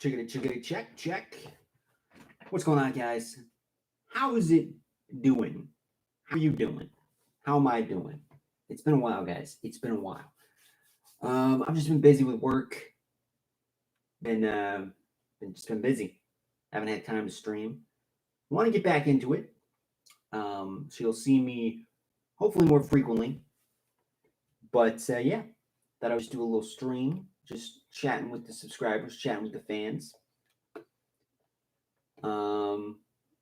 Chickity, check. What's going on, guys? How is it doing? How are you doing? How am I doing? It's been a while, guys. It's been a while. I've just been busy with work. Been busy. Haven't had time to stream. Want to get back into it. So you'll see me hopefully more frequently. But yeah, thought I would just do a little stream, just chatting with the subscribers, chatting with the fans.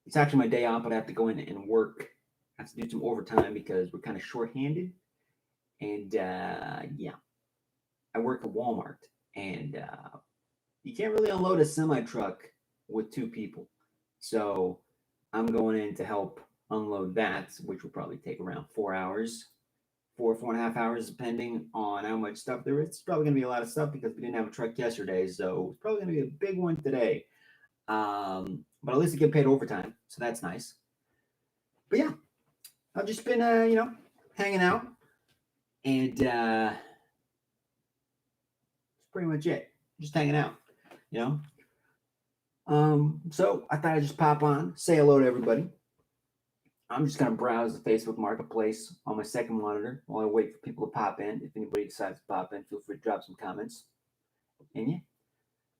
It's actually my day off, but I have to go in and work. I have to do some overtime because we're kind of shorthanded. And yeah, I work at Walmart, and you can't really unload a semi truck with two people. So I'm going in to help unload that, which will probably take around 4 hours, 4.5 hours, depending on how much stuff there is. It's probably going to be a lot of stuff because we didn't have a truck yesterday, so it's probably going to be a big one today. But at least I get paid overtime, so that's nice. But yeah, I've just been, hanging out, and that's pretty much it. Just hanging out, you know. So I thought I'd just pop on, say hello to everybody. I'm just gonna browse the Facebook Marketplace on my second monitor while I wait for people to pop in. If anybody decides to pop in, feel free to drop some comments. And yeah,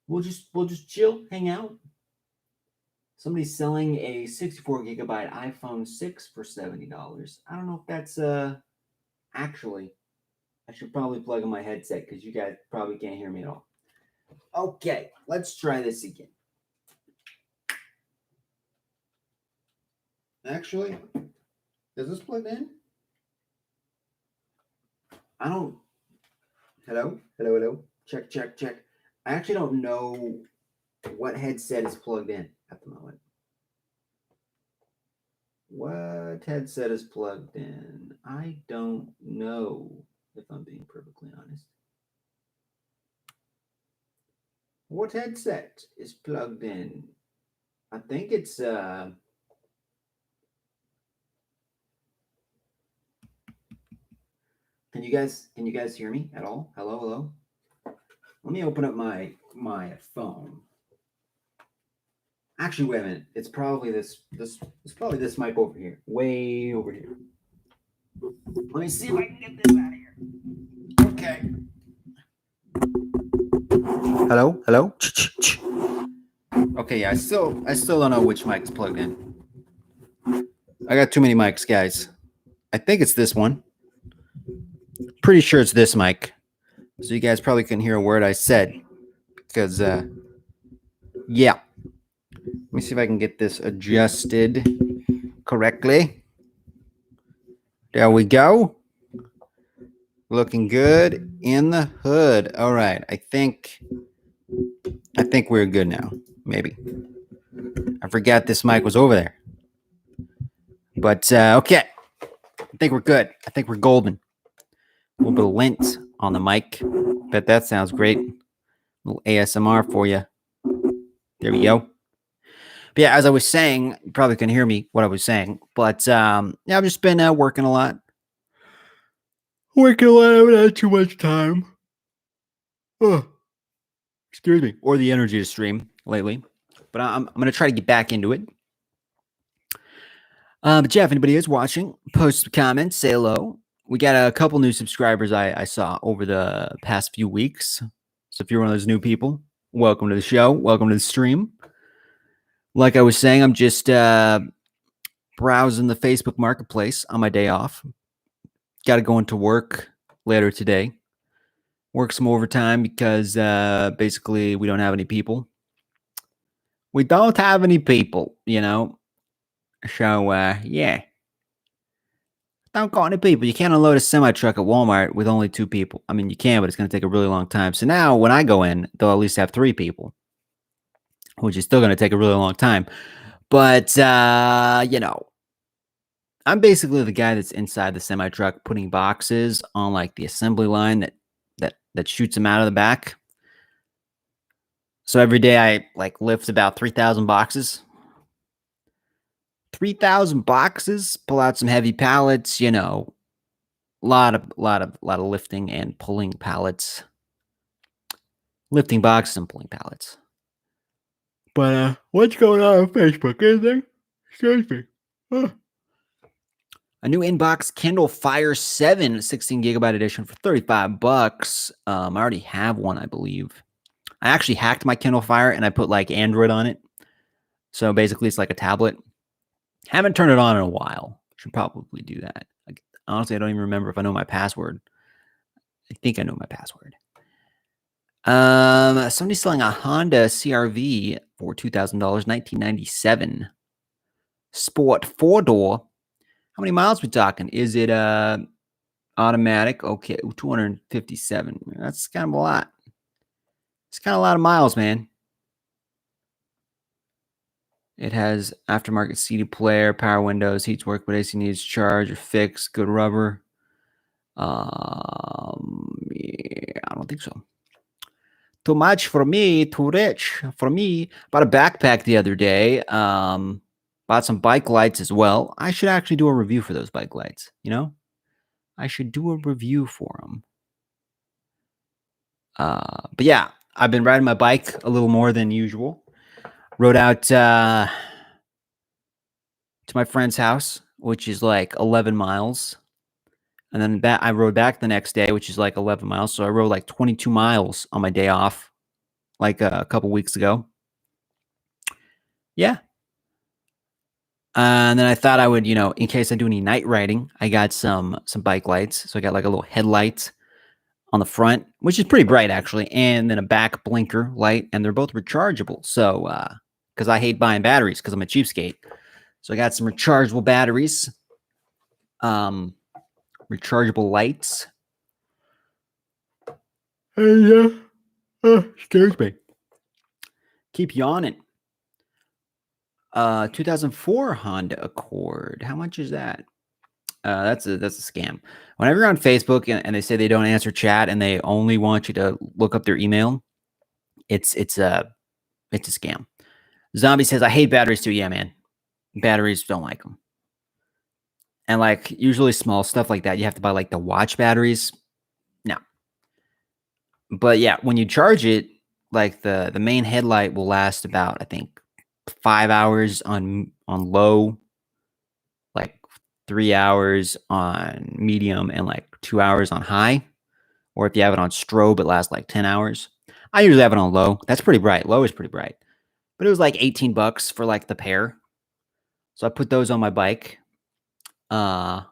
we'll just chill, hang out. Somebody's selling a 64 gigabyte iPhone 6 for $70. I don't know if that's actually. I should probably plug in my headset because you guys probably can't hear me at all. Okay, let's try this again. Actually, is this plugged in? I don't. Hello. Check. I actually don't know what headset is plugged in at the moment. What headset is plugged in? I don't know, if I'm being perfectly honest. What headset is plugged in? I think it's Can you guys hear me at all? Hello. Let me open up my phone. Actually, wait a minute. It's probably this probably this mic over here. Way over here. Let me see if I can get this out of here. Okay. Hello. Okay, yeah, I still don't know which mic is plugged in. I got too many mics, guys. I think it's this one. Pretty sure it's this mic. So you guys probably couldn't hear a word I said. Because yeah. Let me see if I can get this adjusted correctly. There we go. Looking good in the hood. All right. I think we're good now. Maybe. I forgot this mic was over there. But okay. I think we're good. I think we're golden. A little bit of lint on the mic. Bet that sounds great. A little ASMR for you. There we go. But yeah, as I was saying, you probably couldn't hear me what I was saying. But yeah, I've just been working a lot. I haven't had too much time. Oh, excuse me. Or the energy to stream lately. But I'm going to try to get back into it. But yeah, if anybody is watching, post some comments, say hello. We got a couple new subscribers I saw over the past few weeks. So if you're one of those new people, welcome to the show. Welcome to the stream. Like I was saying, I'm just browsing the Facebook Marketplace on my day off. Got to go into work later today. Work some overtime because basically we don't have any people. We don't have any people, you know. So, yeah. Don't got any people. You can't unload a semi-truck at Walmart with only 2 people. I mean, you can, but it's going to take a really long time. So now when I go in, they'll at least have 3 people, which is still going to take a really long time. But, you know, I'm basically the guy that's inside the semi-truck putting boxes on, like, the assembly line that shoots them out of the back. So every day I, like, lift about 3,000 boxes. 3,000 boxes, pull out some heavy pallets, you know, a lot of lifting and pulling pallets. Lifting boxes and pulling pallets. But what's going on Facebook? Anything? Excuse me. Huh. A new inbox Kindle Fire 7 16 gigabyte edition for $35. I already have one, I believe. I actually hacked my Kindle Fire and I put like Android on it. So basically it's like a tablet. Haven't turned it on in a while. Should probably do that. Like, honestly, I don't even remember if I know my password. I think I know my password. Somebody's selling a Honda CRV for $2,000, 1997. Sport 4-door. How many miles we talking? Is it automatic? Okay, 257. That's kind of a lot. It's kind of a lot of miles, man. It has aftermarket CD player, power windows, heats work, but AC needs charge or fix, good rubber. Yeah, I don't think so. Too much for me, too rich for me. Bought a backpack the other day. Bought some bike lights as well. I should actually do a review for those bike lights, you know? I should do a review for them. But yeah, I've been riding my bike a little more than usual. Rode out to my friend's house, which is like 11 miles. And then I rode back the next day, which is like 11 miles. So I rode like 22 miles on my day off, like a couple weeks ago. Yeah. And then I thought I would, in case I do any night riding, I got some bike lights. So I got like a little headlight on the front, which is pretty bright actually, and then a back blinker light, and they're both rechargeable. So, because I hate buying batteries because I'm a cheapskate, so I got some rechargeable batteries, rechargeable lights. And excuse me, keep yawning. 2004 Honda Accord. How much is that? That's a scam. Whenever you're on Facebook and they say they don't answer chat and they only want you to look up their email, it's a scam. Zombie says, I hate batteries too. Yeah, man. Batteries, don't like them. And like usually small stuff like that, you have to buy like the watch batteries. No. But yeah, when you charge it, like the main headlight will last about, I think, 5 hours on low, like 3 hours on medium, and like 2 hours on high. Or if you have it on strobe, it lasts like 10 hours. I usually have it on low. That's pretty bright. Low is pretty bright. But it was like $18 for like the pair. So I put those on my bike. Also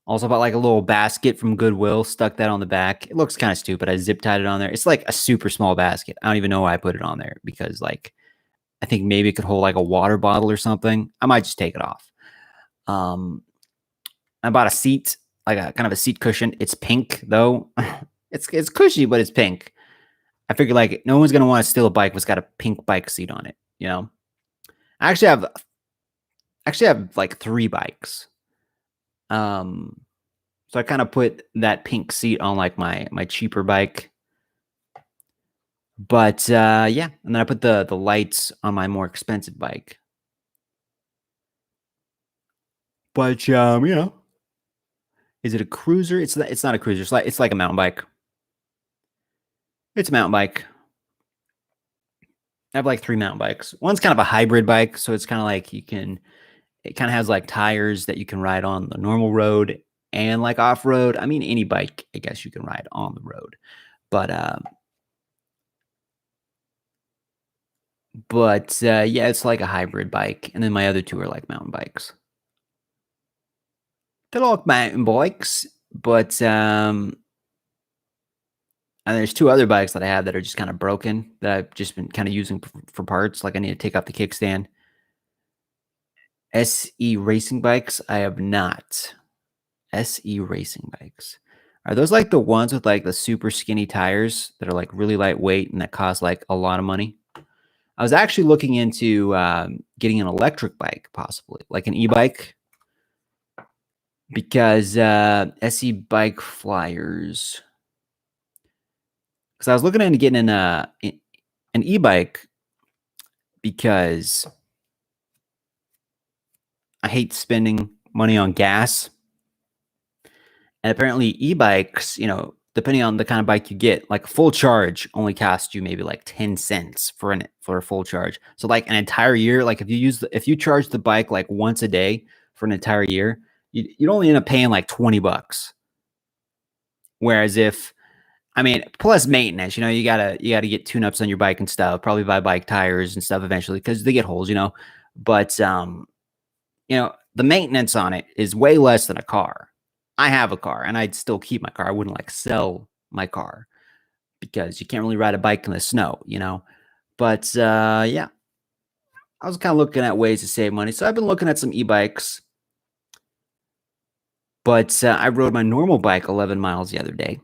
bought like a little basket from Goodwill, stuck that on the back. It looks kind of stupid. I zip tied it on there. It's like a super small basket. I don't even know why I put it on there because like I think maybe it could hold like a water bottle or something. I might just take it off. I bought a seat, like a kind of a seat cushion. It's pink though. It's cushy, but it's pink. I figured like no one's gonna want to steal a bike that's got a pink bike seat on it, you know? I actually have like 3 bikes. So I kind of put that pink seat on like my cheaper bike. But yeah, and then I put the lights on my more expensive bike. But is it a cruiser? It's not a cruiser. It's like a mountain bike. It's a mountain bike. I have like 3 mountain bikes. One's kind of a hybrid bike, so it's kind of like it kind of has like tires that you can ride on the normal road and like off road. I mean, any bike, I guess you can ride on the road, but yeah, it's like a hybrid bike, and then my other 2 are like mountain bikes. They're like mountain bikes, but and there's 2 other bikes that I have that are just kind of broken that I've just been kind of using for parts. Like I need to take off the kickstand. SE racing bikes, I have not. SE racing bikes. Are those like the ones with like the super skinny tires that are like really lightweight and that cost like a lot of money? I was actually looking into getting an electric bike, possibly like an e-bike, because SE bike flyers. Because I was looking into getting an e-bike because I hate spending money on gas. And apparently e-bikes, they're depending on the kind of bike you get, like a full charge only costs you maybe like 10 cents for a full charge. So like an entire year, like if you charge the bike like once a day for an entire year, you'd only end up paying like $20. Whereas plus maintenance, you gotta get tune-ups on your bike and stuff, probably buy bike tires and stuff eventually because they get holes, But the maintenance on it is way less than a car. I have a car and I'd still keep my car. I wouldn't like sell my car because you can't really ride a bike in the snow, But yeah, I was kind of looking at ways to save money. So I've been looking at some e-bikes, but I rode my normal bike 11 miles the other day,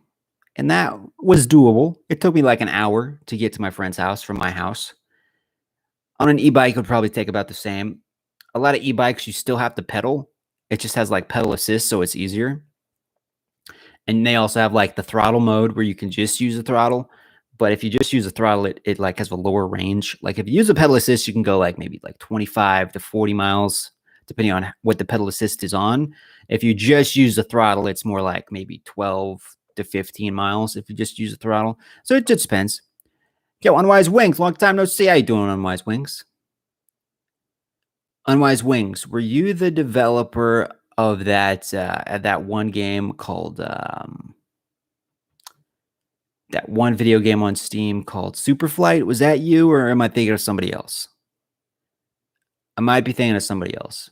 and that was doable. It took me like an hour to get to my friend's house from my house. On an e-bike, it would probably take about the same. A lot of e-bikes, you still have to pedal. It just has like pedal assist, so it's easier. And they also have like the throttle mode where you can just use the throttle. But if you just use the throttle, it like has a lower range. Like if you use a pedal assist, you can go like maybe like 25 to 40 miles, depending on what the pedal assist is on. If you just use the throttle, it's more like maybe 12 to 15 miles if you just use the throttle. So it just depends. Yo, Unwise Wings, long time no see. How you doing, Unwise Wings? Unwise Wings, were you the developer of that one game called that one video game on Steam called Superflight? Was that you, or am I thinking of somebody else? I might be thinking of somebody else.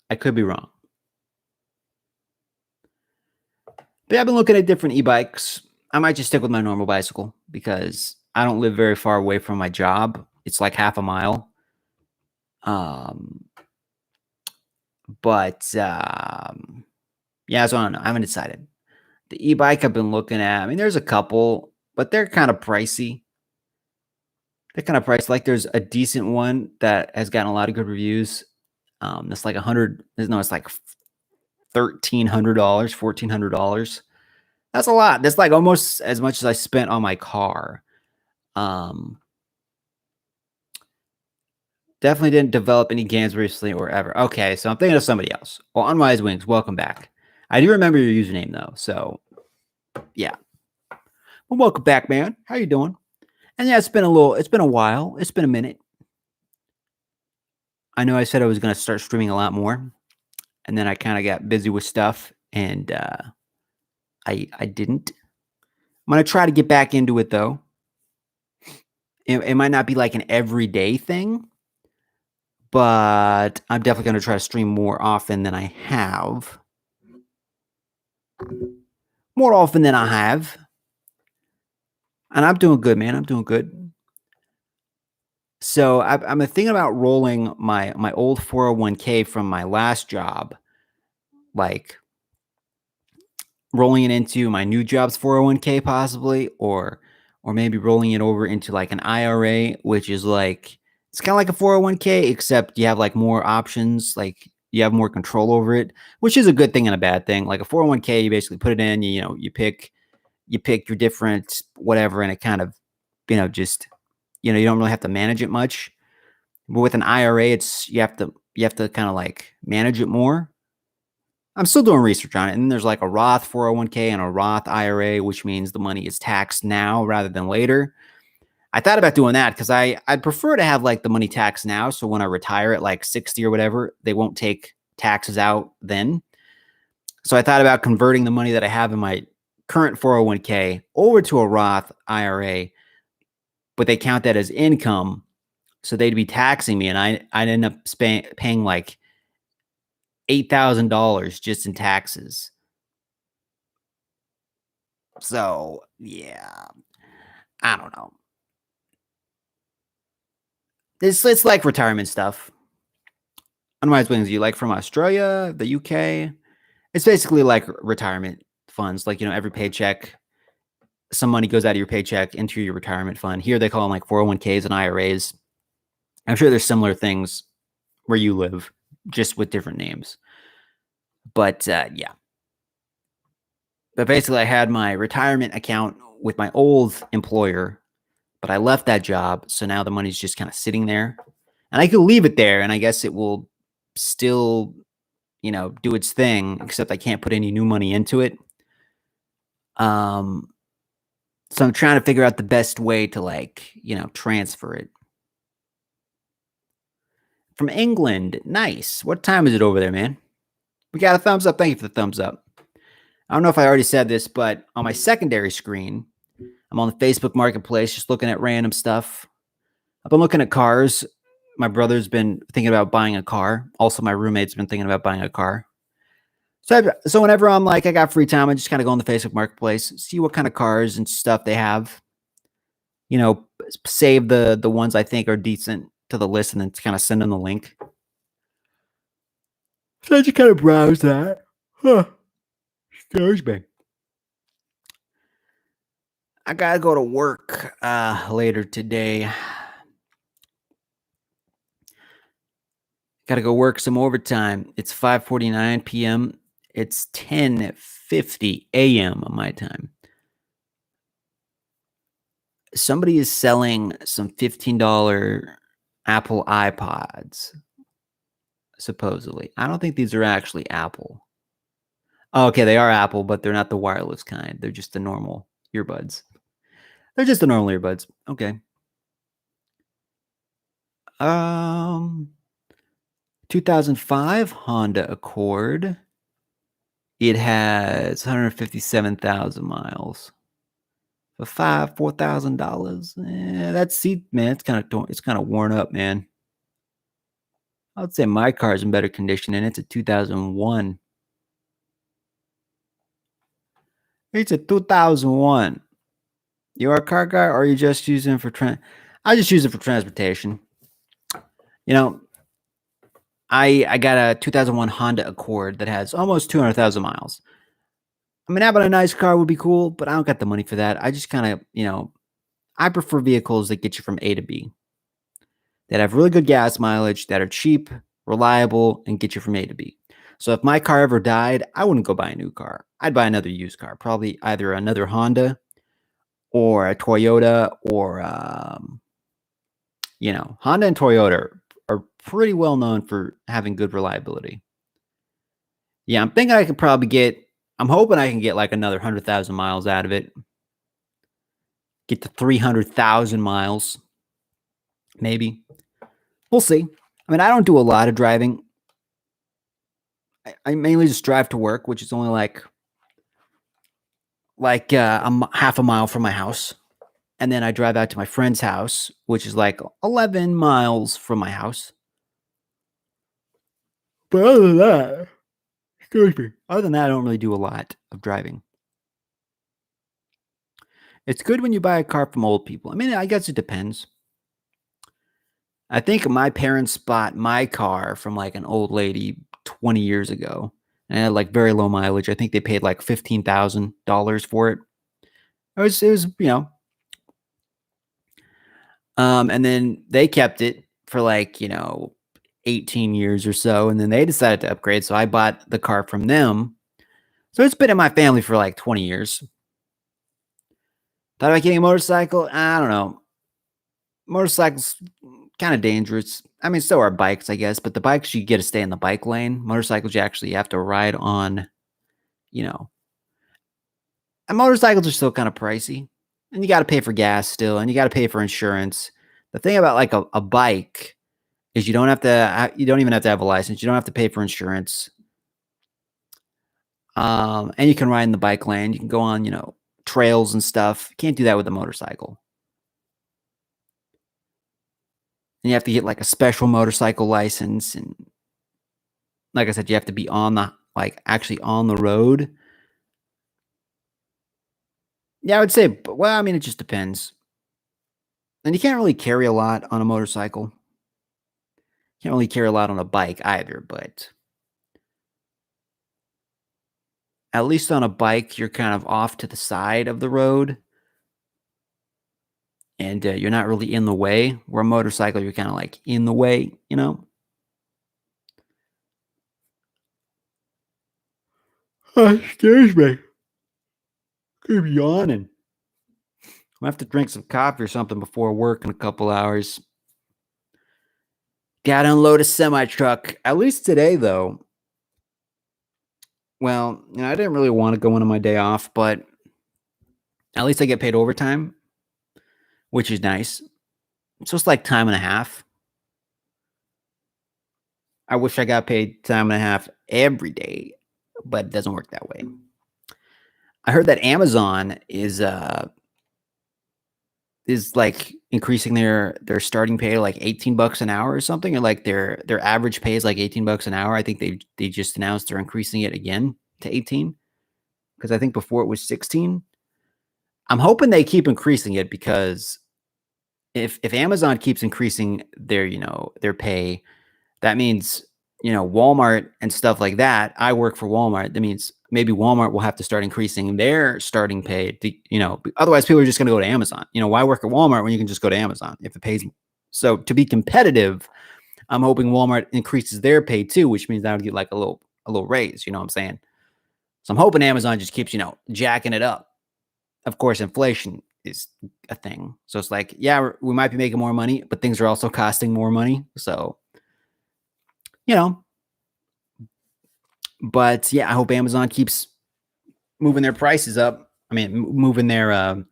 I could be wrong. But I've been looking at different e-bikes. I might just stick with my normal bicycle because I don't live very far away from my job. It's like half a mile. But yeah, so I don't know. I haven't decided. The e-bike I've been looking at, I mean, there's a couple, but they're kind of pricey. They're kind of pricey. Like there's a decent one that has gotten a lot of good reviews. That's like it's like $1,300, $1,400. That's a lot. That's like almost as much as I spent on my car. Definitely didn't develop any games recently or ever. Okay, so I'm thinking of somebody else. Well, Unwise Wings, welcome back. I do remember your username though, so yeah. Well, welcome back, man. How you doing? And yeah, it's been a while. It's been a minute. I know I said I was going to start streaming a lot more, and then I kind of got busy with stuff, and I didn't. I'm going to try to get back into it though. It might not be like an everyday thing, but I'm definitely going to try to stream more often than I have. More often than I have. And I'm doing good, man. I'm doing good. So I'm thinking about rolling my old 401k from my last job, like rolling it into my new job's 401k possibly, or maybe rolling it over into like an IRA, which is like, it's kind of like a 401k, except you have like more options, like you have more control over it, which is a good thing and a bad thing. Like a 401k, you basically put it in, you pick your different whatever, and it kind of, just, you don't really have to manage it much. But with an IRA, it's you have to kind of like manage it more. I'm still doing research on it. And there's like a Roth 401k and a Roth IRA, which means the money is taxed now rather than later. I thought about doing that because I'd prefer to have like the money taxed now. So when I retire at like 60 or whatever, they won't take taxes out then. So I thought about converting the money that I have in my current 401k over to a Roth IRA, but they count that as income. So they'd be taxing me, and I'd end up paying like $8,000 just in taxes. So yeah, I don't know. It's like retirement stuff. Unwise Wings, you like from Australia, the UK? It's basically like retirement funds. Like, every paycheck, some money goes out of your paycheck into your retirement fund. Here they call them like 401ks and IRAs. I'm sure there's similar things where you live, just with different names. But yeah. But basically, I had my retirement account with my old employer, but I left that job. So now the money's just kind of sitting there. And I could leave it there, and I guess it will still, do its thing, except I can't put any new money into it. So I'm trying to figure out the best way to, like, transfer it. From England. Nice. What time is it over there, man? We got a thumbs up. Thank you for the thumbs up. I don't know if I already said this, but on my secondary screen, I'm on the Facebook Marketplace just looking at random stuff. I've been looking at cars. My brother's been thinking about buying a car. Also, my roommate's been thinking about buying a car. So whenever I'm like, I got free time, I just kind of go on the Facebook Marketplace, see what kind of cars and stuff they have. Save the ones I think are decent to the list and then kind of send them the link. So I just kind of browse that. Excuse me. I gotta go to work later today. Gotta go work some overtime. It's 5:49 p.m. It's 10:50 a.m. on my time. Somebody is selling some $15 Apple iPods, supposedly. I don't think these are actually Apple. Oh, okay, they are Apple, but they're not the wireless kind. They're just the normal earbuds. They're just the normal earbuds. Okay. 2005 Honda Accord. It has 157,000 miles. For $4,000. That seat, man, it's kind of worn up, man. I would say my car's in better condition, and it's a 2001. It's a 2001. You're a car guy, or are you just using it for I just use it for transportation. I got a 2001 Honda Accord that has almost 200,000 miles. I mean, having a nice car would be cool, but I don't got the money for that. I just kind of, I prefer vehicles that get you from A to B, that have really good gas mileage, that are cheap, reliable, and get you from A to B. So if my car ever died, I wouldn't go buy a new car. I'd buy another used car, probably either another Honda or a Toyota or, Honda and Toyota are pretty well known for having good reliability. Yeah, I'm thinking I could probably I'm hoping I can get like another 100,000 miles out of it. Get to 300,000 miles. Maybe. We'll see. I mean, I don't do a lot of driving. I mainly just drive to work, which is only like half a mile from my house. And then I drive out to my friend's house, which is like 11 miles from my house. But other than that, I don't really do a lot of driving. It's good when you buy a car from old people. I mean, I guess it depends. I think my parents bought my car from like an old lady 20 years ago, and it had like very low mileage. I think they paid like $15,000 for it. It was, and then they kept it for like, 18 years or so, and then they decided to upgrade. So I bought the car from them. So it's been in my family for like 20 years. Thought about getting a motorcycle? I don't know. Motorcycles kind of dangerous. I mean, so are bikes, I guess, but the bikes you get to stay in the bike lane. Motorcycles you actually have to ride on, and motorcycles are still kind of pricey. And you got to pay for gas still, and you got to pay for insurance. The thing about like a bike is you don't even have to have a license. You don't have to pay for insurance. And you can ride in the bike lane. You can go on, trails and stuff. You can't do that with a motorcycle. And you have to get like a special motorcycle license. And like I said, you have to be actually on the road. Yeah, I would say, well, I mean, it just depends. And you can't really carry a lot on a motorcycle. Can't really carry a lot on a bike either, but at least on a bike, you're kind of off to the side of the road. And you're not really in the way. Where a motorcycle, you're kind of like in the way, Excuse me. Keep yawning. I have to drink some coffee or something before work in a couple hours. Gotta unload a semi-truck. At least today, though. Well, I didn't really want to go into my day off, but At least I get paid overtime, which is nice. So it's like time and a half. I wish I got paid time and a half every day, but it doesn't work that way. I heard that Amazon is like increasing their starting pay to like $18 an hour or something, or like their average pay is like $18 an hour. I think they just announced they're increasing it again to 18, because I think before it was 16. I'm hoping they keep increasing it, because if Amazon keeps increasing their their pay, that means Walmart and stuff like that. I work for Walmart. That means maybe Walmart will have to start increasing their starting pay to, otherwise people are just going to go to Amazon. Why work at Walmart when you can just go to Amazon if it pays? So to be competitive, I'm hoping Walmart increases their pay too, which means I would get like a little raise. You know what I'm saying? So I'm hoping Amazon just keeps jacking it up. Of course, inflation is a thing. So it's like, yeah, we might be making more money, but things are also costing more money. So, but yeah, I hope Amazon keeps moving their prices up. I mean, moving their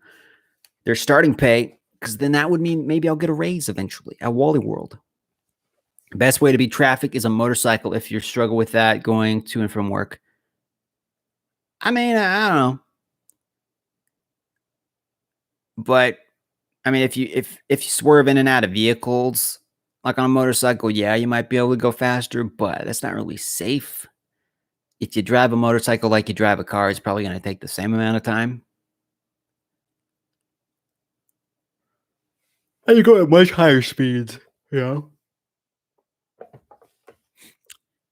starting pay, because then that would mean maybe I'll get a raise eventually at Wally World. Best way to beat traffic is a motorcycle if you struggle with that going to and from work. I mean, I don't know. But I mean, if you swerve in and out of vehicles like on a motorcycle, yeah, you might be able to go faster, but that's not really safe. If you drive a motorcycle like you drive a car, it's probably going to take the same amount of time. And you go at much higher speeds,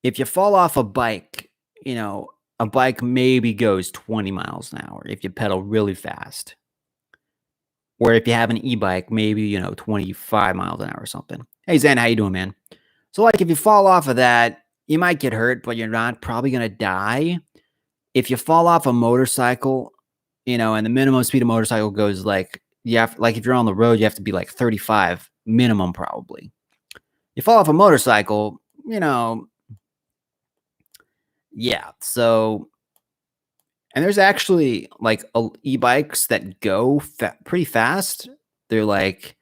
If you fall off a bike, a bike maybe goes 20 miles an hour if you pedal really fast. Or if you have an e-bike, maybe, 25 miles an hour or something. Hey, Zen, how you doing, man? So, like, if you fall off of that, you might get hurt, but you're not probably going to die. If you fall off a motorcycle, and the minimum speed of motorcycle goes like, if you're on the road, you have to be like 35 minimum, probably. You fall off a motorcycle, yeah. So, and there's actually like e-bikes that go pretty fast. They're like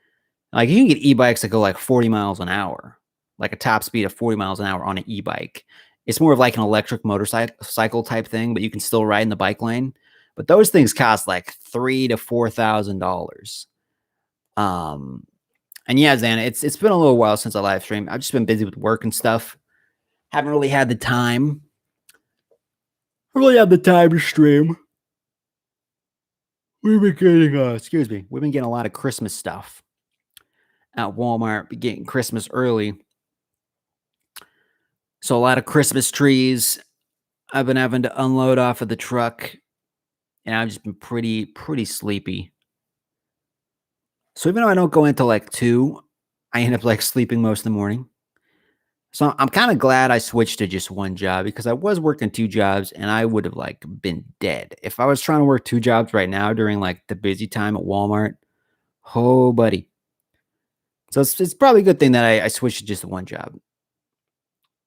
you can get e-bikes that go like 40 miles an hour, like a top speed of 40 miles an hour on an e-bike. It's more of like an electric motorcycle type thing, but you can still ride in the bike lane. But those things cost like $3,000 to $4,000. And yeah, Xana, it's been a little while since I live streamed. I've just been busy with work and stuff. Haven't really had the time. To stream. We've been getting we've been getting a lot of Christmas stuff at Walmart. We're getting Christmas early. So a lot of Christmas trees I've been having to unload off of the truck, and I've just been pretty sleepy. So even though I don't go into like 2, I end up like sleeping most of the morning. So I'm kind of glad I switched to just one job, because I was working 2 jobs and I would have like been dead. If I was trying to work 2 jobs right now during like the busy time at Walmart, oh buddy. So it's probably a good thing that I switched to just one job.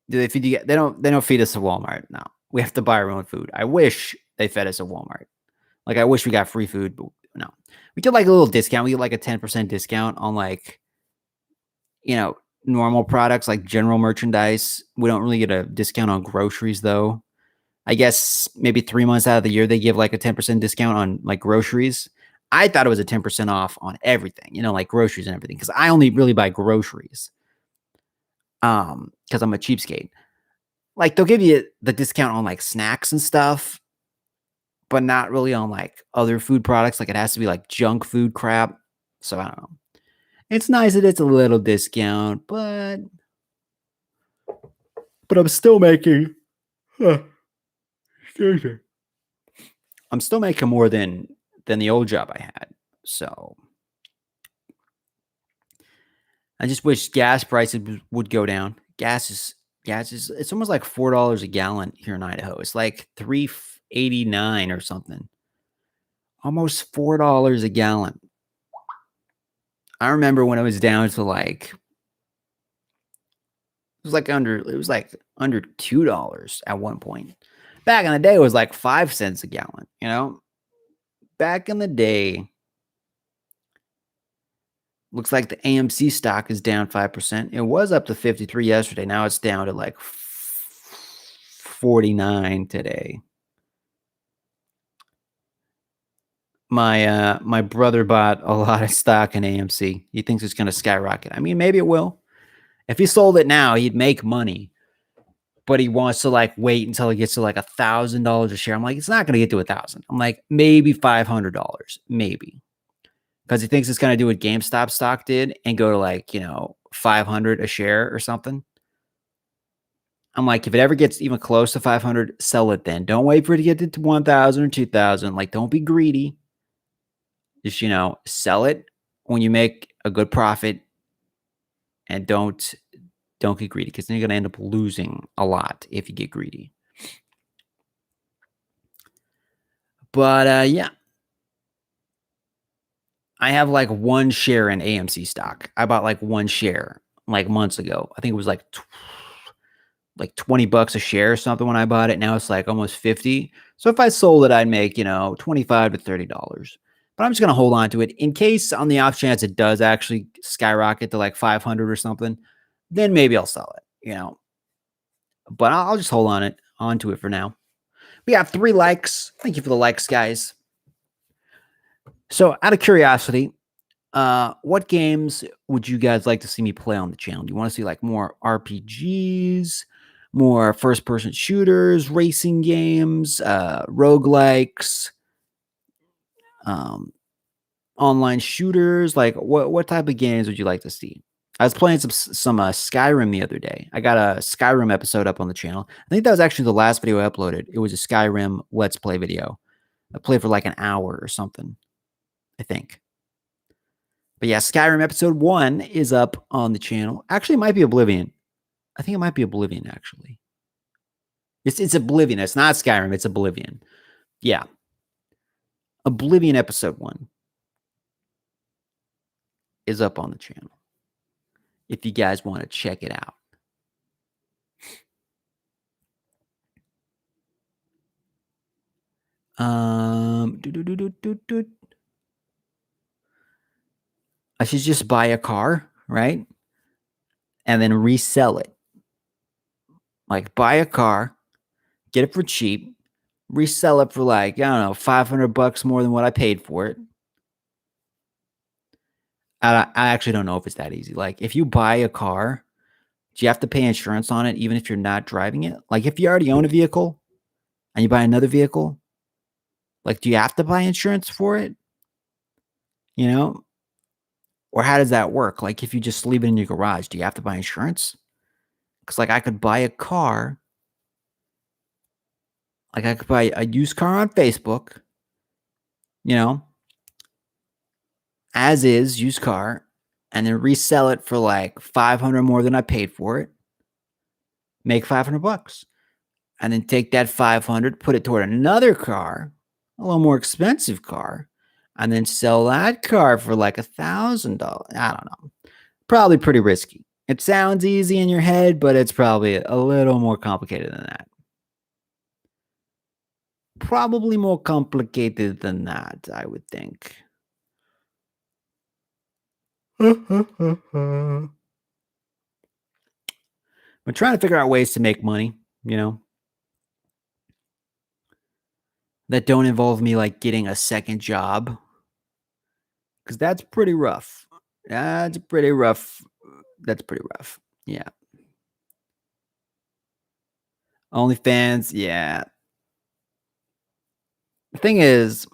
They don't feed us at Walmart. No, we have to buy our own food. I wish they fed us at Walmart. Like, I wish we got free food, but no. We get like a little discount. We get like a 10% discount on like, normal products like general merchandise. We don't really get a discount on groceries though. I guess maybe 3 months out of the year they give like a 10% discount on like groceries. I thought it was a 10% off on everything, like groceries and everything, because I only really buy groceries. Because I'm a cheapskate. Like, they'll give you the discount on like snacks and stuff, but not really on like other food products. Like, it has to be like junk food crap. So I don't know. It's nice that it's a little discount, but I'm still making. Excuse me. I'm still making more than the old job I had. So I just wish gas prices would go down. Gas is it's almost like $4 a gallon here in Idaho. It's like $3.89 or something. Almost $4 a gallon. I remember when it was down to like it was like under $2 at one point. Back in the day, it was like 5 cents a gallon, back in the day, looks like the AMC stock is down 5%. It was up to 53 yesterday. Now it's down to like 49 today. My brother bought a lot of stock in AMC. He thinks it's going to skyrocket. I mean, maybe it will. If he sold it now, he'd make money. But he wants to like wait until it gets to like $1,000 a share. I'm like, it's not going to get to 1,000. I'm like, maybe $500, maybe, because he thinks it's going to do what GameStop stock did and go to like 500 a share or something. I'm like, if it ever gets even close to 500, sell it then. Don't wait for it to get to 1,000 or 2,000. Like, don't be greedy. Just sell it when you make a good profit, and don't get greedy, because then you're going to end up losing a lot if you get greedy. But yeah, I have like one share in AMC stock. I bought like one share like months ago. I think it was like $20 a share or something when I bought it. Now it's like almost 50. So if I sold it, I'd make $25 to $30. But I'm just gonna hold on to it in case, on the off chance it does actually skyrocket to like 500 or something. Then maybe I'll sell it. But I'll just hold on to it for now. We have 3 likes. Thank you for the likes, guys. So out of curiosity, what games would you guys like to see me play on the channel? Do you want to see like more RPGs, more first-person shooters, racing games, roguelikes, online shooters? Like what type of games would you like to see? I was playing some Skyrim the other day. I got a Skyrim episode up on the channel. I think that was actually the last video I uploaded. It was a Skyrim Let's Play video. I played for like an hour or something, I think. But yeah, Skyrim episode 1 is up on the channel. Actually, it might be Oblivion. I think it might be Oblivion, actually. It's Oblivion. It's not Skyrim. It's Oblivion. Yeah. Oblivion episode 1 is up on the channel, if you guys want to check it out. I should just buy a car, right? And then resell it. Like, buy a car, get it for cheap, resell it for like, I don't know, $500 more than what I paid for it. I actually don't know if it's that easy. Like, if you buy a car, do you have to pay insurance on it even if you're not driving it? Like, if you already own a vehicle and you buy another vehicle, like, do you have to buy insurance for it? Or how does that work? Like, if you just leave it in your garage, do you have to buy insurance? Because, like, I could buy a car. Like, I could buy a used car on Facebook, as is, used car, and then resell it for like 500 more than I paid for it. Make $500. And then take that 500, put it toward another car, a little more expensive car, and then sell that car for like $1,000. I don't know. Probably pretty risky. It sounds easy in your head, but it's probably a little more complicated than that. Probably more complicated than that, I would think. I'm trying to figure out ways to make money, that don't involve me like getting a second job, because that's pretty rough. That's pretty rough. Yeah. OnlyFans, yeah. The thing is,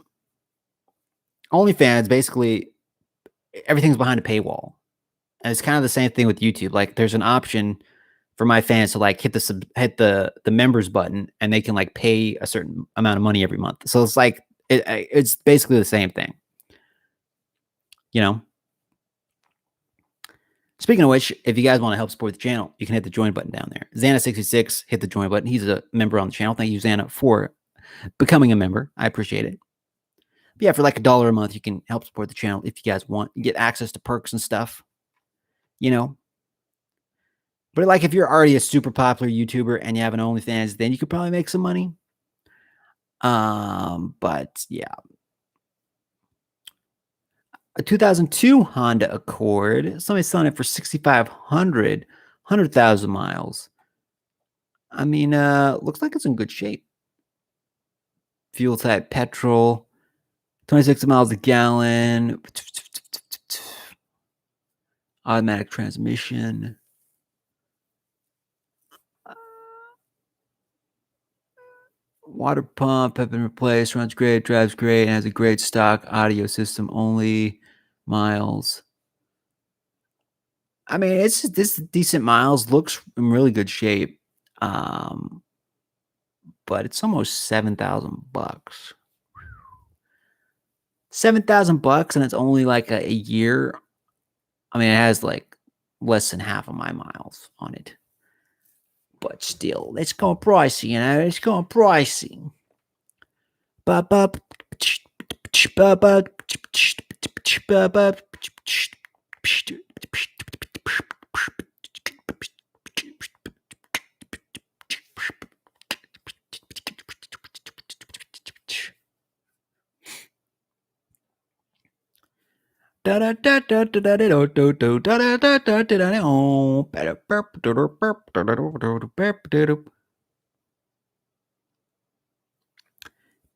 OnlyFans, basically, everything's behind a paywall. And it's kind of the same thing with YouTube. Like, there's an option for my fans to like hit the members button, and they can like pay a certain amount of money every month. So it's like it's basically the same thing. Speaking of which, if you guys want to help support the channel, you can hit the join button down there. Xana66, hit the join button. He's a member on the channel. Thank you, Xana, for becoming a member. I appreciate it. But yeah, for like $1 a month, you can help support the channel if you guys want. You get access to perks and stuff. But like, if you're already a super popular YouTuber and you have an OnlyFans, then you could probably make some money. But yeah. A 2002 Honda Accord. Somebody's selling it for 6,500, 100,000 miles. I mean, looks like it's in good shape. Fuel type petrol, 26 miles a gallon. Automatic transmission. Water pump have been replaced. Runs great, drives great, and has a great stock audio system. Only miles. I mean, it's this decent miles. Looks in really good shape. But it's almost $7,000. $7,000, and it's only like a year. I mean, it has like less than half of my miles on it. But still, it's going pricey, you know. It's going pricey.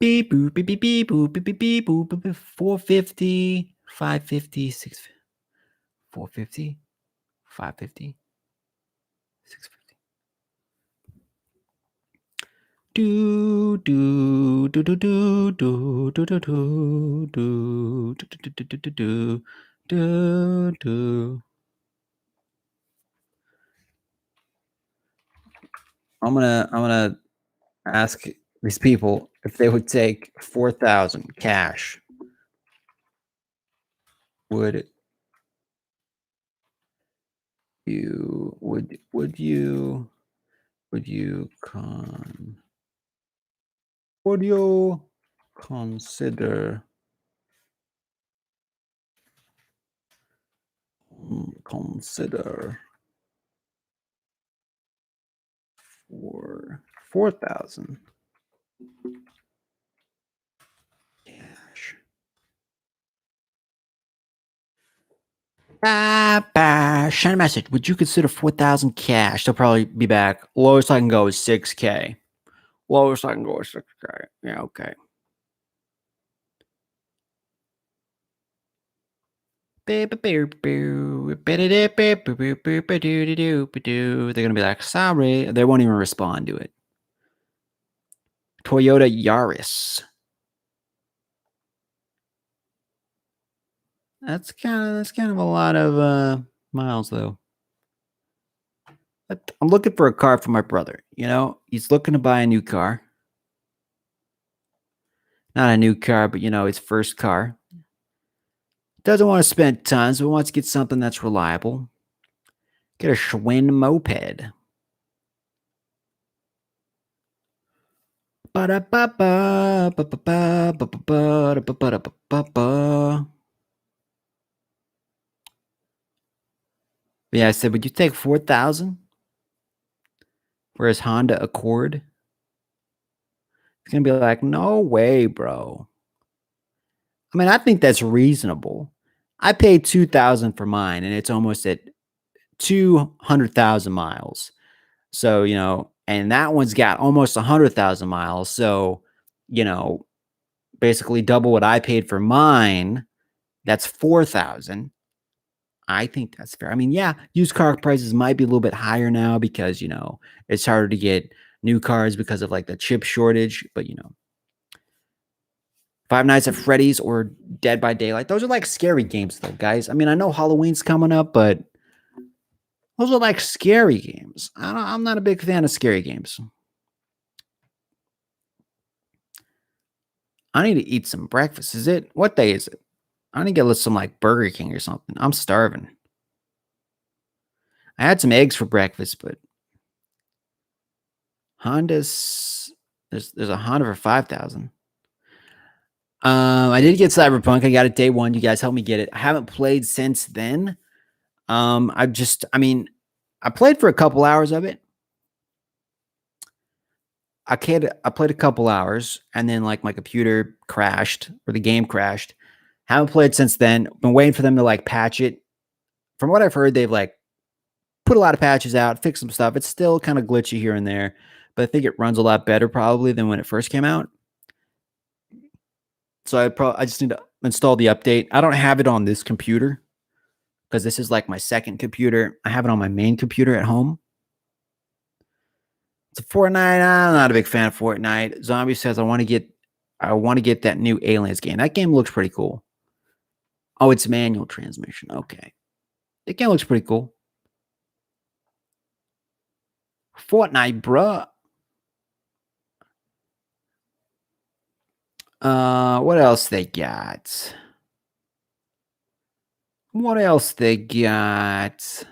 Beep boop beep beep beep boop beep beep beep boop beep beep 450 550 650 450 550 650 do do do do do do do do do do do do do do. I'm gonna ask these people if they would take 4,000 cash. Would you would you consider for 4,000 cash? Send a message. Would you consider 4,000 cash? They'll probably be back. Lowest I can go is 6K. Lowest I can go is 6K. Yeah, okay. They're gonna be like, sorry. They won't even respond to it. Toyota Yaris. That's kind of a lot of miles though. But I'm looking for a car for my brother. You know, he's looking to buy a new car. Not a new car, but you know, his first car. Doesn't want to spend tons, but wants to get something that's reliable. Get a Schwinn moped. Yeah, I said, would you take 4,000 for his Honda Accord? It's gonna be like, no way, bro. I mean, I think that's reasonable. I paid 2,000 for mine, and it's almost at 200,000 miles. So, you know, and that one's got almost 100,000 miles. So, you know, basically double what I paid for mine. That's 4,000. I think that's fair. I mean, yeah, used car prices might be a little bit higher now because, you know, it's harder to get new cars because of like the chip shortage. But, you know, Five Nights at Freddy's or Dead by Daylight, those are like scary games, though, guys. I mean, I know Halloween's coming up, but those are like scary games. I'm not a big fan of scary games. I need to eat some breakfast. What day is it? I need to get some like Burger King or something. I'm starving. I had some eggs for breakfast, but Honda's there's a Honda for 5,000. I did get Cyberpunk. I got it day one. You guys helped me get it. I haven't played since then. I mean, I played for a couple hours of it. I played a couple hours, and then like my computer crashed or the game crashed. Haven't played since then. Been waiting for them to like patch it. From what I've heard, they've like put a lot of patches out, fixed some stuff. It's still kind of glitchy here and there, but I think it runs a lot better probably than when it first came out. So I just need to install the update. I don't have it on this computer because this is like my second computer. I have it on my main computer at home. It's a Fortnite. I'm not a big fan of Fortnite. Zombie says I want to get that new Aliens game. That game looks pretty cool. Oh, it's manual transmission. Okay. That game looks pretty cool. Fortnite, bruh. What else they got? What else they got?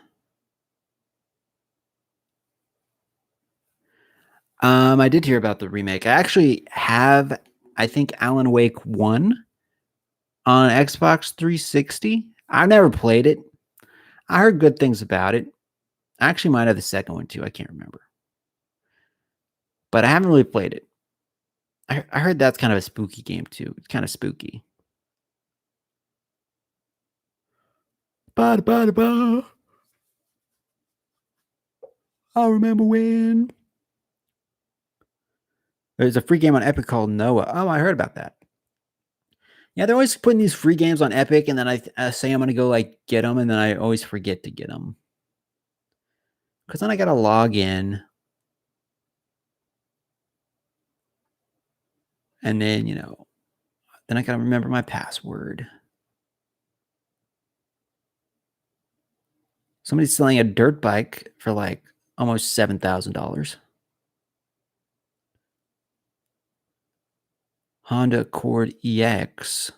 I did hear about the remake. I actually have, I think, Alan Wake 1 on Xbox 360. I never played it. I heard good things about it. I actually might have the second one too. I can't remember. But I haven't really played it. I heard that's kind of a spooky game too. It's kind of spooky. Ba-da-ba-da-ba. I remember when. There's a free game on Epic called Noah. Oh, I heard about that. Yeah, they're always putting these free games on Epic, and then I say I'm going to go like get them, and then I always forget to get them. Because then I got to log in. And then, then I got to remember my password. Somebody's selling a dirt bike for like almost $7,000. Honda Accord EX.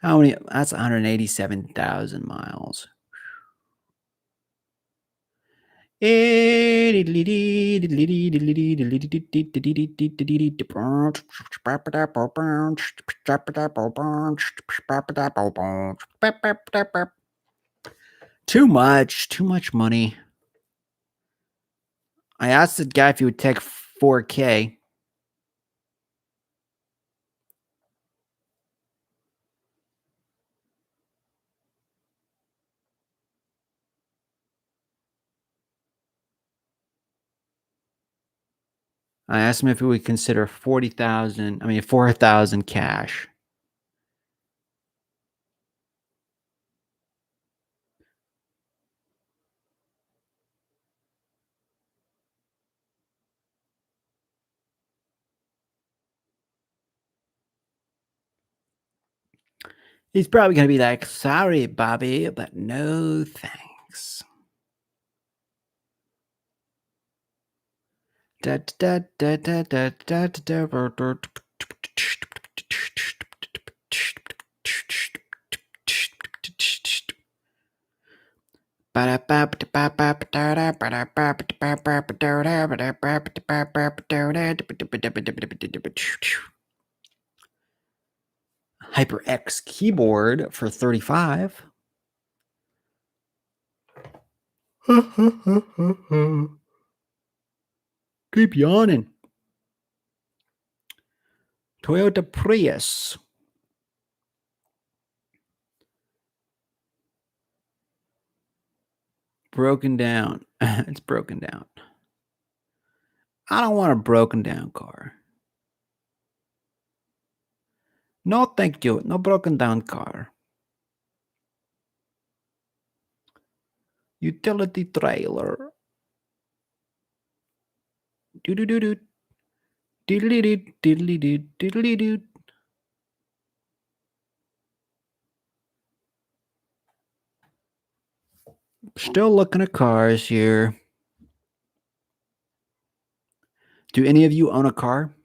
How many? That's 187,000 miles. Too much money. I asked the guy if he would take 4K. I asked him if he would consider 4,000 cash. He's probably going to be like, sorry, Bobby, but no thanks. HyperX keyboard for $35. Keep yawning. Toyota Prius. Broken down. It's broken down. I don't want a broken down car. No, thank you. No broken down car. Utility trailer. Do-do-do-do. Diddly-doo, diddly-doo, diddly-doo. Still looking at cars here. Do any of you own a car?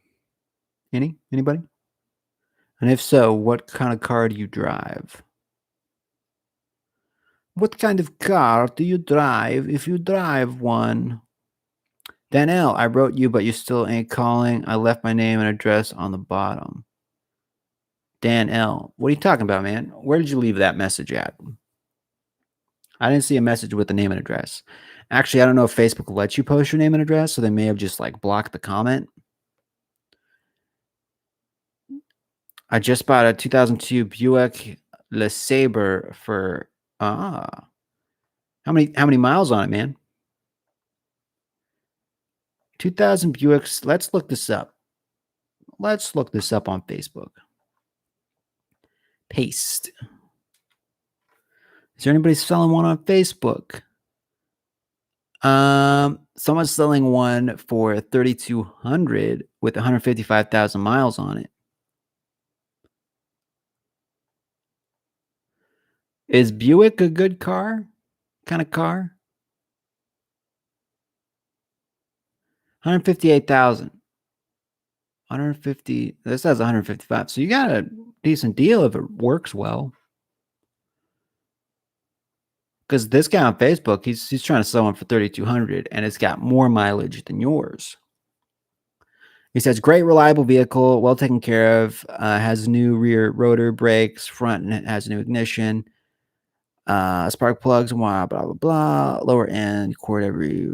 Anybody? And if so, what kind of car do you drive? What kind of car do you drive if you drive one? Danielle, I wrote you, but you still ain't calling. I left my name and address on the bottom. Dan L. What are you talking about, man? Where did you leave that message at? I didn't see a message with the name and address. Actually, I don't know if Facebook lets you post your name and address, so they may have just like blocked the comment. I just bought a 2002 Buick LeSabre for how many miles on it, man? 2000 Buicks. Let's look this up. Let's look this up on Facebook. Paste. Is there anybody selling one on Facebook? Someone's selling one for 3,200 with 155,000 miles on it. Is Buick a good car? Kind of car? 158,000. 150. This says 155. So you got a decent deal if it works well. Because this guy on Facebook, he's trying to sell one for 3,200, and it's got more mileage than yours. He says, great, reliable vehicle, well taken care of, has new rear rotor brakes, front has new ignition, spark plugs, and blah, blah, blah, blah, lower end, cord every,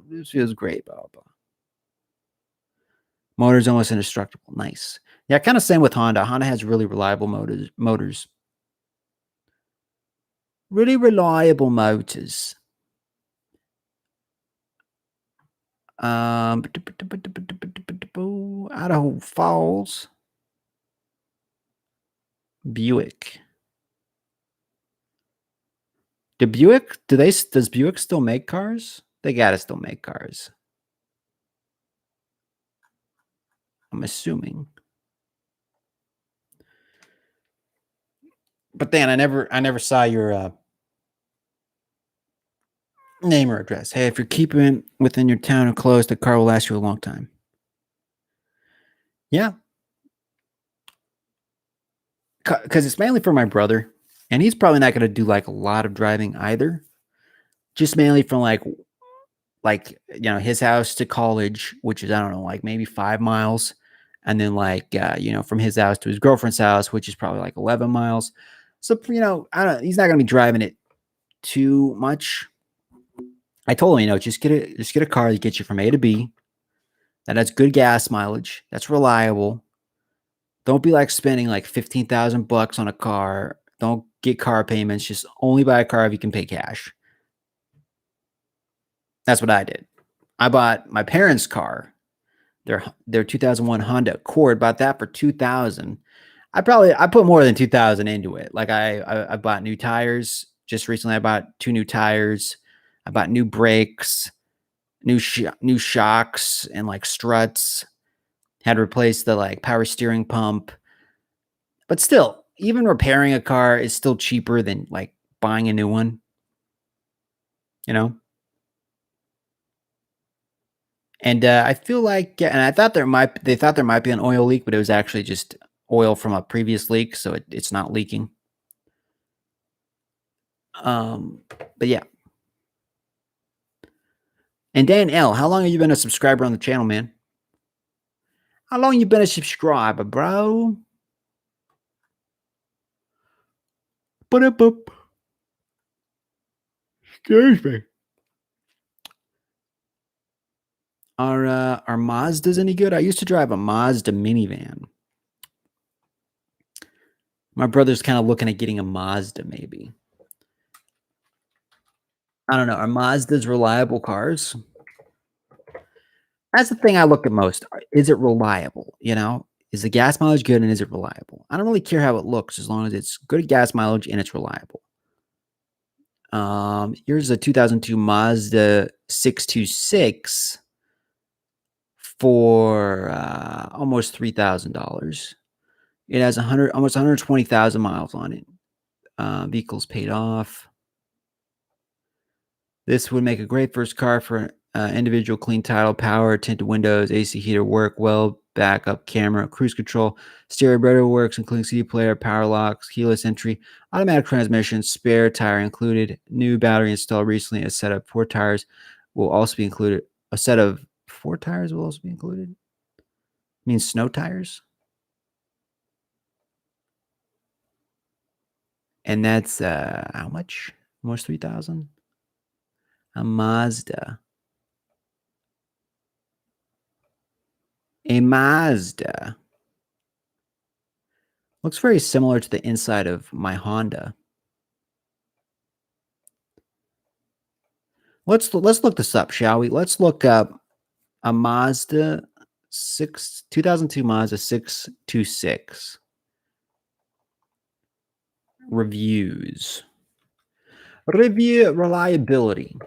this feels great, blah, blah, blah. Motor's almost indestructible, nice. Yeah, kind of same with Honda. Honda has really reliable motors. Really reliable motors. Idaho Falls. Buick. Does Buick still make cars? They gotta still make cars. I'm assuming. But then I never saw your name or address. Hey, if you're keeping it within your town or close, the car will last you a long time. Yeah. Because it's mainly for my brother, and he's probably not going to do like a lot of driving either. Just mainly from like his house to college, which is, I don't know, like maybe 5 miles, and then from his house to his girlfriend's house, which is probably like 11 miles. So he's not going to be driving it too much. I told him, just get a car that gets you from A to B, that has good gas mileage, that's reliable. Don't be like spending like $15,000 on a car. Don't get car payments. Just only buy a car if you can pay cash. That's what I did. I bought my parents' car, their 2001 Honda Accord. Bought that for $2,000. I put more than $2,000 into it. Like I bought new tires just recently. I bought 2 new tires. I bought new brakes, new shocks, and like struts. Had to replace the like power steering pump. But still, even repairing a car is still cheaper than like buying a new one. And I feel like, and I thought they thought there might be an oil leak, but it was actually just oil from a previous leak, so it's not leaking. But yeah. And Dan L, how long have you been a subscriber on the channel, man? How long you been a subscriber, bro? Excuse me. Are Mazdas any good? I used to drive a Mazda minivan. My brother's kind of looking at getting a Mazda, maybe. I don't know. Are Mazdas reliable cars? That's the thing I look at most. Is it reliable? Is the gas mileage good and is it reliable? I don't really care how it looks as long as it's good gas mileage and it's reliable. Here's a 2002 Mazda 626 for almost $3,000. It has almost 120,000 miles on it. Vehicle's paid off. This would make a great first car for individual clean title, power, tinted windows, AC heater, work well, backup camera, cruise control, stereo radio works, including CD player, power locks, keyless entry, automatic transmission, spare tire included, new battery installed recently, a set of 4 tires will also be included. A set of 4 tires will also be included? Means snow tires? And that's how much? Almost 3,000? A Mazda. A Mazda. Looks very similar to the inside of my Honda. Let's look this up, shall we? Let's look up a Mazda 2002 Mazda 626 reviews. Review reliability.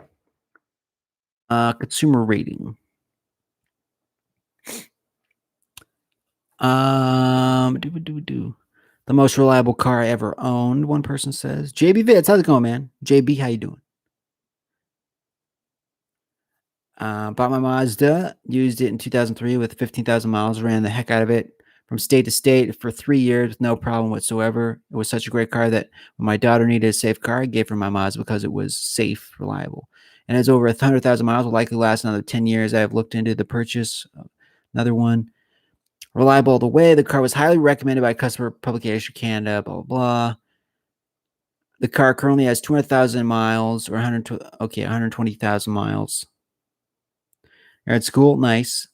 Consumer rating. The most reliable car I ever owned, one person says. JB Vids, how's it going, man? JB, how you doing? Bought my Mazda, used it in 2003 with 15,000 miles, ran the heck out of it from state to state for 3 years with no problem whatsoever. It was such a great car that when my daughter needed a safe car, I gave her my Mazda because it was safe, reliable. And it's over 100,000 miles, will likely last another 10 years. I have looked into the purchase. Another one. Reliable all the way. The car was highly recommended by customer publication Canada, blah, blah, blah. The car currently has 200,000 miles or 120,000 miles. It's cool, nice.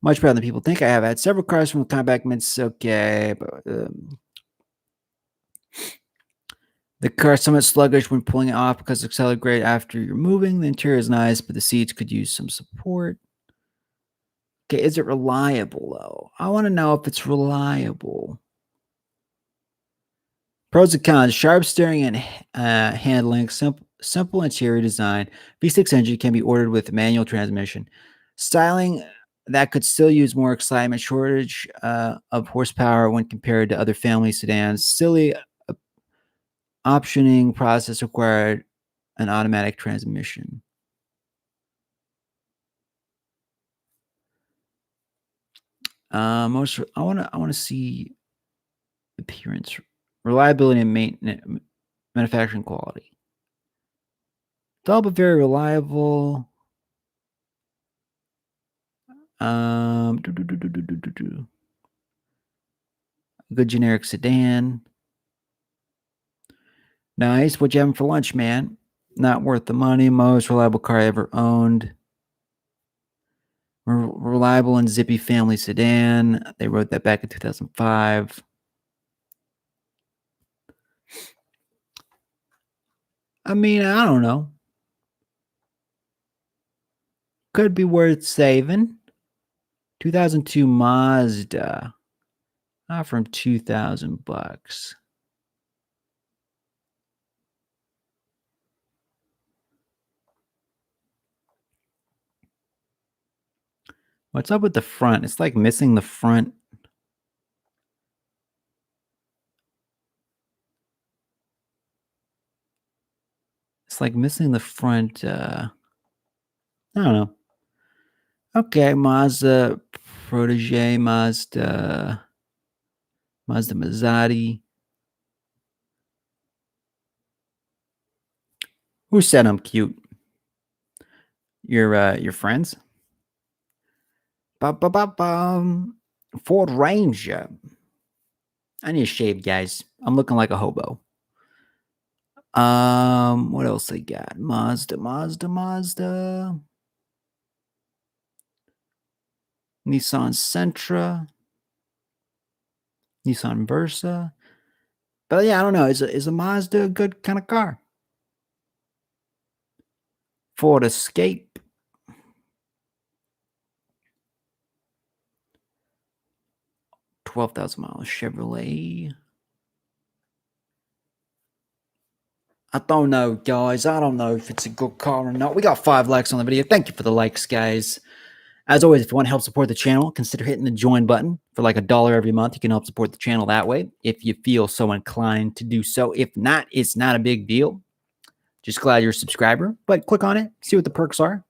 Much better than people think. I have had several cars from the compact mids. Okay, but the car is somewhat sluggish when pulling it off because it's accelerates after you're moving. The interior is nice, but the seats could use some support. Okay, is it reliable though? I want to know if it's reliable. Pros and cons: sharp steering and handling, simple interior design. V6 engine can be ordered with manual transmission. Styling that could still use more excitement. Shortage of horsepower when compared to other family sedans. Silly optioning process required an automatic transmission. I want to see appearance, reliability, and maintenance, manufacturing quality. Dull but very reliable. Good generic sedan. Nice. What you having for lunch, man? Not worth the money. Most reliable car I ever owned. Reliable and zippy family sedan. They wrote that back in 2005. I mean, I don't know. Could be worth saving. 2002 Mazda. Offering $2,000. What's up with the front? It's like missing the front. It's like missing the front. I don't know. Okay, Mazda Protege, Mazda Mazzati. Who said I'm cute? Your friends? Ford Ranger. I need a shave, guys. I'm looking like a hobo. What else they got? Mazda. Nissan Sentra. Nissan Versa. But yeah, I don't know. Is a Mazda a good kind of car? Ford Escape. $12,000 Chevrolet. I don't know, guys. I don't know if it's a good car or not. We got 5 likes on the video. Thank you for the likes, guys. As always, if you want to help support the channel, consider hitting the join button for like $1 every month. You can help support the channel that way if you feel so inclined to do so. If not, it's not a big deal. Just glad you're a subscriber, but click on it, see what the perks are.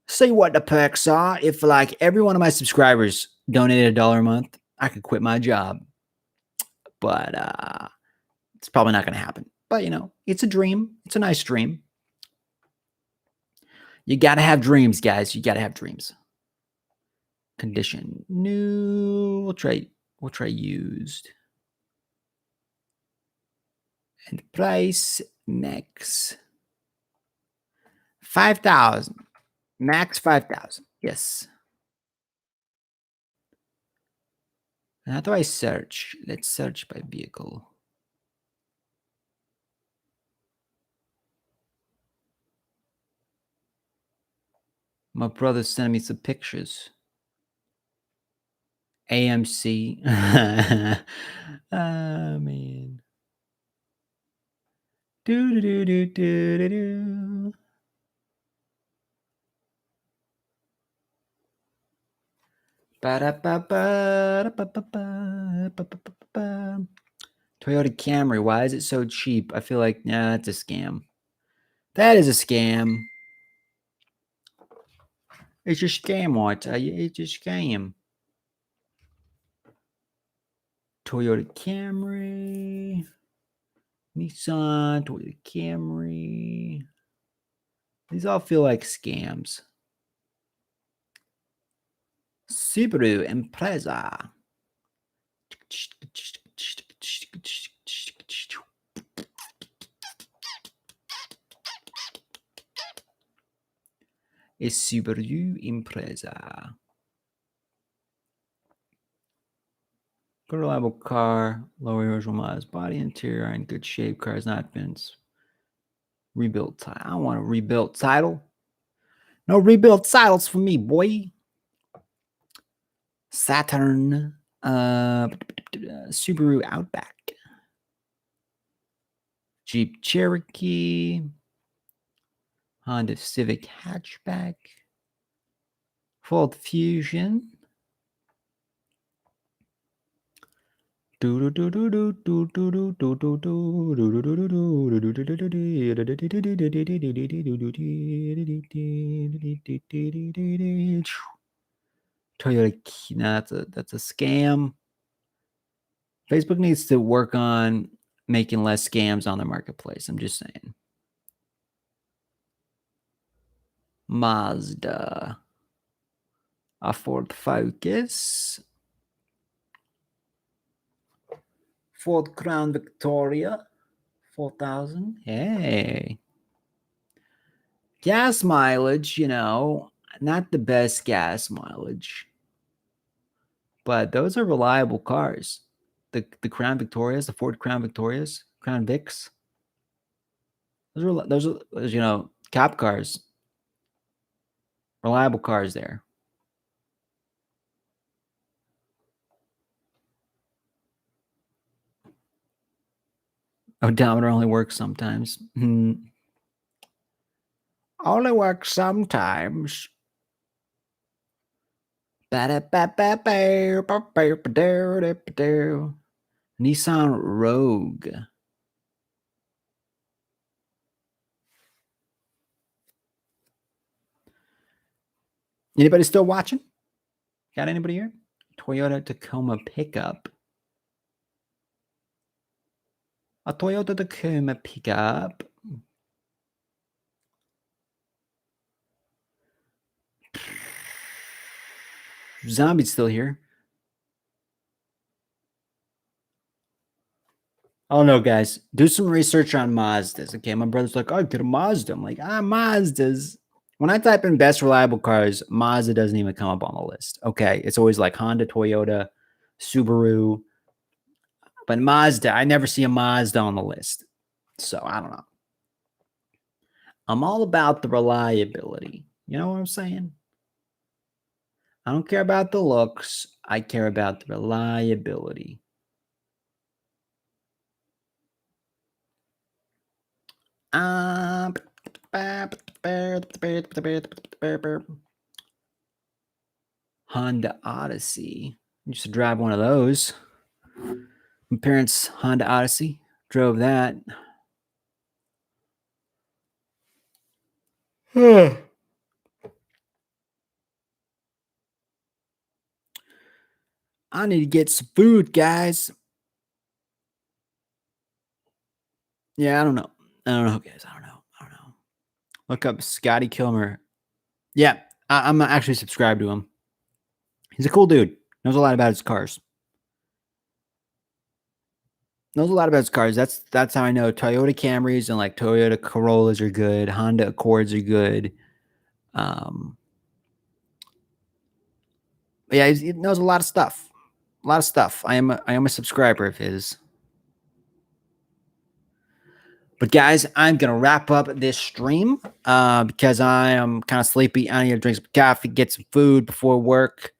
See what the perks are. If like every one of my subscribers donated $1 a month, I could quit my job. But it's probably not going to happen. But, you know, it's a dream. It's a nice dream. You got to have dreams, guys. You got to have dreams. Condition. New. We'll try used. And price. Next. 5,000. Max 5,000. Yes. How do I search? Let's search by vehicle. My brother sent me some pictures. AMC. Oh, man. Do do do do do do do. Toyota Camry. Why is it so cheap? I feel like, nah, that's a scam. That is a scam. It's a scam, I tell you. It's a scam. Toyota Camry. Nissan. Toyota Camry. These all feel like scams. Subaru Impreza. A Subaru Impreza. Good reliable car, lower original miles, body interior in good shape, cars not been rebuilt title. I don't want a rebuilt title. No rebuilt titles for me, boy. Saturn, Subaru Outback, Jeep Cherokee, Honda Civic Hatchback, Ford Fusion. Toyota, nah, that's a scam. Facebook needs to work on making less scams on their marketplace. I'm just saying. Mazda, a Ford Focus, Ford Crown Victoria, 4,000. Hey. Gas mileage, not the best gas mileage. But those are reliable cars. The Crown Victorias, the Ford Crown Victorias, Crown Vics. Those are cop cars. Reliable cars there. Odometer only works sometimes. Only works sometimes. Nissan Rogue. Anybody still watching? Got anybody here? Toyota Tacoma pickup. A Toyota Tacoma pickup. Zombie's still here. Oh no, guys. Do some research on Mazdas. Okay, my brother's like, oh, get a Mazda. I'm like, Mazdas. When I type in best reliable cars, Mazda doesn't even come up on the list. Okay, it's always like Honda, Toyota, Subaru. But Mazda, I never see a Mazda on the list. So I don't know. I'm all about the reliability. You know what I'm saying? I don't care about the looks. I care about the reliability. Honda Odyssey. I used to drive one of those. My parents' Honda Odyssey. Drove that. I need to get some food, guys. Yeah, I don't know. Guys. I don't know. Look up Scotty Kilmer. Yeah, I'm actually subscribed to him. He's a cool dude. Knows a lot about his cars. That's how I know Toyota Camrys and like Toyota Corollas are good. Honda Accords are good. But yeah, he knows a lot of stuff. A lot of stuff. I am a subscriber of his. But guys, I'm gonna wrap up this stream because I am kind of sleepy. I need to drink some coffee, get some food before work.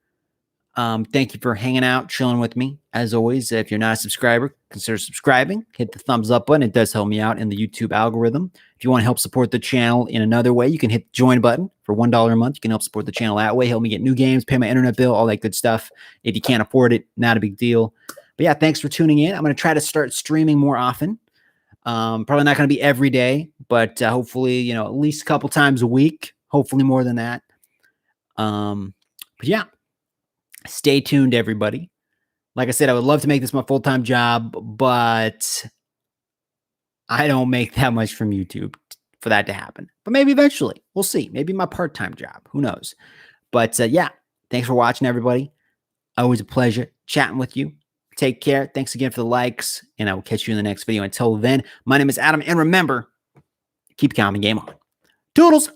Thank you for hanging out, chilling with me. As always, if you're not a subscriber, consider subscribing. Hit the thumbs up button. It does help me out in the YouTube algorithm. If you want to help support the channel in another way, you can hit the join button for $1 a month. You can help support the channel that way. Help me get new games, pay my internet bill, all that good stuff. If you can't afford it, not a big deal. But yeah, thanks for tuning in. I'm going to try to start streaming more often. Probably not going to be every day, but hopefully, at least a couple times a week. Hopefully more than that. But yeah, stay tuned, everybody. Like I said, I would love to make this my full-time job, but I don't make that much from YouTube for that to happen. But maybe eventually, we'll see. Maybe my part-time job. Who knows? But yeah, thanks for watching, everybody. Always a pleasure chatting with you. Take care. Thanks again for the likes, and I will catch you in the next video. Until then, my name is Adam, and remember, keep calm and game on. Toodles!